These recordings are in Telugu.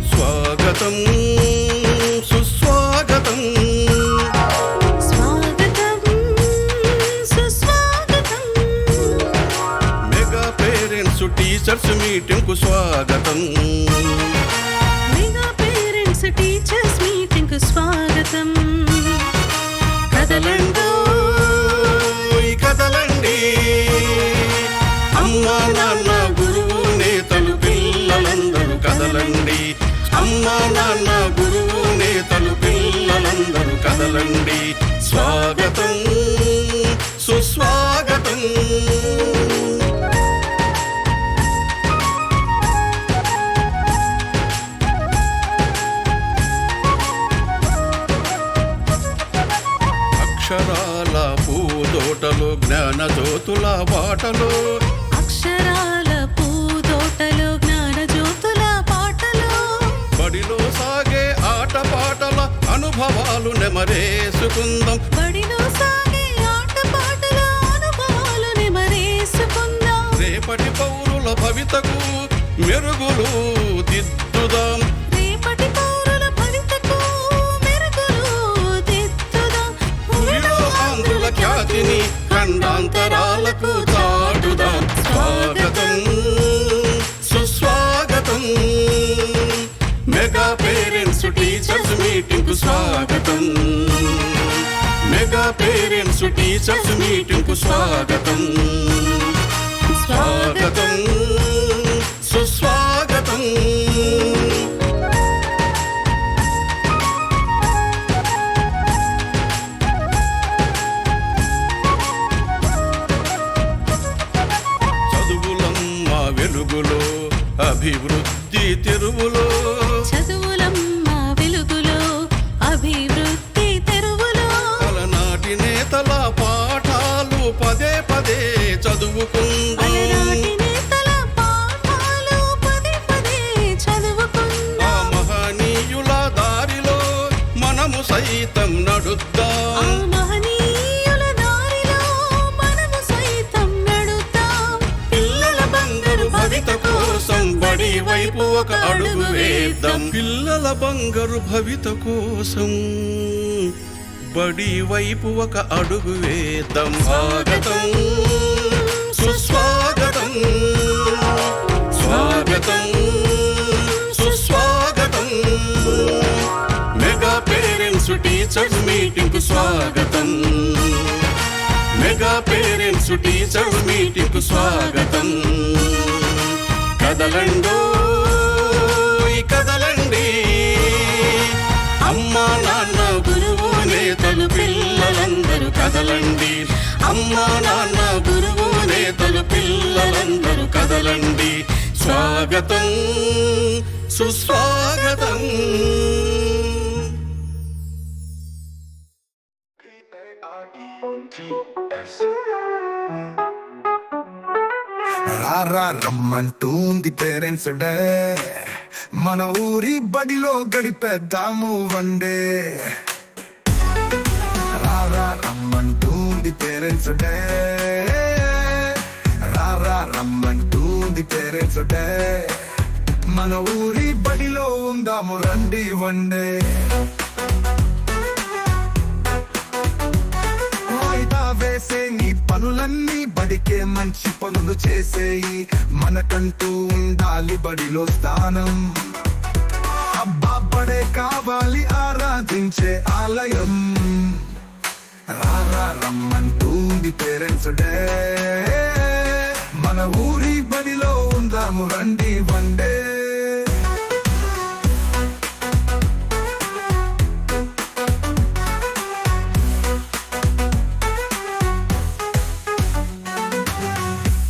స్వాగతం సుస్వాగతం స్వాగతం సుస్వాగతం మెగా పేరెంట్స్ టీచర్స్ మీటింగ్ కు స్వాగతం మెగా పేరెంట్స్ టీచర్స్ మీటింగ్ కు స్వాగతం కదలండి కదలండి అమ్మా నాన్న గురువు నేతలు పిల్లలందరూ కదలండి అమ్మా నాన్న గురువు నేతలు పిల్లలందరూ కదలండి స్వాగతం సుస్వాగతం అక్షరాల పూదోటలో జ్ఞాన జ్యోతుల బాటలో అక్షరాల పూదోటలో జ్ఞాన జ్యోతుల పాటలో బడిలో సాగే ఆట పాటల అనుభవాలు నెమరేసుకుందాం బడిలో సాగే ఆట పాటల అనుభవాలు నెమరేసుకుందాం రేపటి పౌరుల భవితకు మెరుగులు దిద్దుదాం రేపటి పౌరుల భవితకు మెరుగులు దిద్దుదాం భూమిలో ఆంధ్రుల ఖ్యాతిని ఖండాంతరాలకు చాటుదాం స్వాగతం సుస్వాగతం మెగా పేరెంట్స్ టీచర్స్ మీటింగ్ కు స్వాగతం మెగా పేరెంట్స్ టీచర్స్ మీటింగ్ కు స్వాగతం స్వాగతం సుస్వాగతం చదువులమ్మ వెలుగులో అభివృద్ధి తెరువులో చదువులమ్మ వెలుగులో అభివృద్ధి తెరువులో అలనాటి నేతల పాఠాలు పదే పదే చదువుకుందాం అలనాటి నేతల పాఠాలు పదే పదే చదువుకుందాం ఆ మహనీయుల దారిలో మనము సైతం ఆ నడుద్దాం మహనీయుల దారిలో మనము సైతం నడుద్దాం పిల్లల బంగారు భవిత కోసం బడి వైపు ఒక అడుగు వేద్దాం పిల్లల బంగారు భవిత కోసం బడి వైపు ఒక అడుగు వేద్దాం స్వాగతం సుస్వాగతం స్వాగతం సుస్వాగతం మెగా పేరెంట్స్ టీచర్స్ మీటింగ్ కు స్వాగతం మెగా పేరెంట్స్ టీచర్స్ మీటింగ్ కు స్వాగతం కదలండో కదలండి అమ్మా నాన్న గురువు నేతలు పిల్లలందరూ కదలండి అమ్మా నాన్న గురువు నేతలు పిల్లలందరూ కదలండి స్వాగతం సుస్వాగతం రారా రమ్మంటూంది పేరెంట్స్ డే మన ఊరి బడిలో గడిపేద్దాము వన్డే రారా రమ్మంటూంది పేరెంట్స్ డే రారా రమ్మంటూంది పేరెంట్స్ డే మన ఊరి బడిలో ఉందాము రండి వన్డే వాయిదా వేసే నీ పనులన్నీ బడికే మంచి పనులు చేసేయి మనకంటూ ఉండాలి బడిలో స్థానం అబ్బా బడే కావాలి ఆరాధించే ఆలయం రారా రమ్మంటూంది పేరెంట్స్ డే మన ఊరి బడిలో ఉందాము రండి వన్డే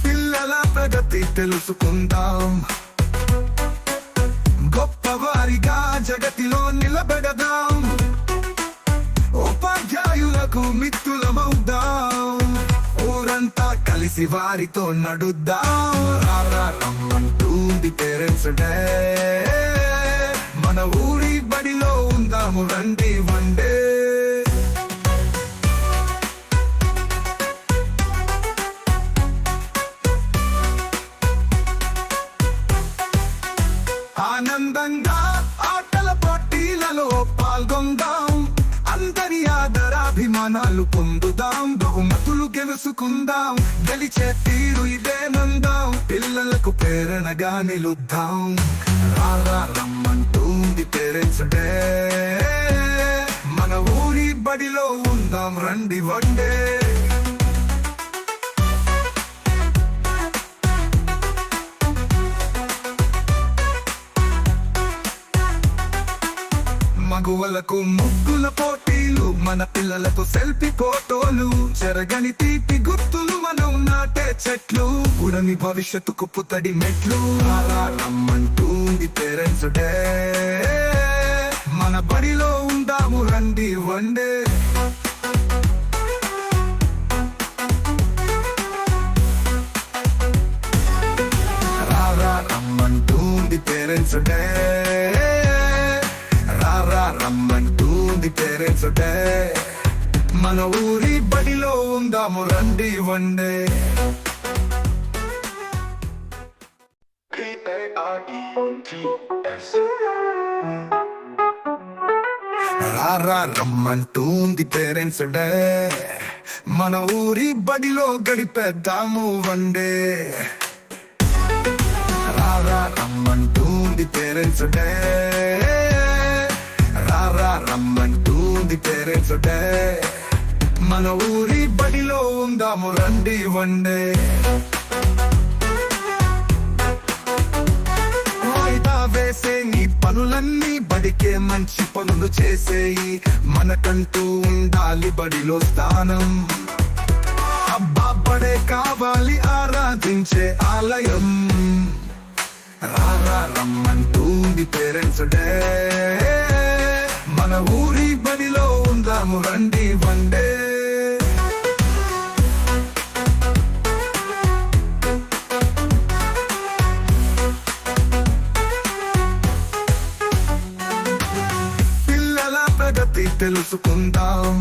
పిల్లల ప్రగతి తెలుసుకుందాం గొప్పవారిగా జగతిలో నిలబెడదాం ఉపాధ్యాయులకు మిత్రులమవుదాం ఊరంతా కలిసి వారితో నడుద్దాం రారా రమ్మంటూంది పేరెంట్స్ డే మన ఊరి బడిలో ఉందాము రండి వన్డే అభిమానాలు పొందుదాం, బహుమతులు గెలుసుకుందాం, గెలిచే తీరు ఇదేనందాం, పిల్లలకు ప్రేరణగా నిలుద్దాం. రారా రమ్మంటుంది పేరెంట్స్ డే, మన ఊరి బడిలో ఉందాం రండి వన్డే. మగువలకు ముగ్గుల పోటీలు, మన పిల్లలకు సెల్ఫీ ఫోటోలు, జరగని తీపి గుర్తులు, మనం నాటే చెట్లు, గుడని భవిష్యత్తుకు పుతడి మెట్లు. రారా రమ్మంటుంది పేరెంట్స్ డే, మన బడిలో ఉందాము రండి వన్డే. రారా రమ్మంటుంది పేరెంట్స్ డే, రమ్మంటుంది పేరెంట్స్ డే, మన ఊరి బడిలో ఉందాము రండి వన్డే. రారా రమ్మంటుంది పేరెంట్స్ డే, మన ఊరి బడిలో గడిపేద్దాము వన్డే. రారా రమ్మంటుంది పేరెంట్స్ డే, రారా రమ్మంటుంది పేరెంట్స్ డే, మన ఊరి బడిలో ఉందాము రండి వన్డే. వాయిదా వేసే నీ పనులన్నీ బడికే మంచి పనులు చేసేయి, మనకంటూ ఉండాలి బడిలో స్థానం. అబ్బా బడే కావాలి ఆరాధించే ఆలయం. రారా రమ్మంటుంది పేరెంట్స్ డే, మన ఊరి బడిలో ఉందాము రండి వన్డే. పిల్లల ప్రగతి తెలుసుకుందాం,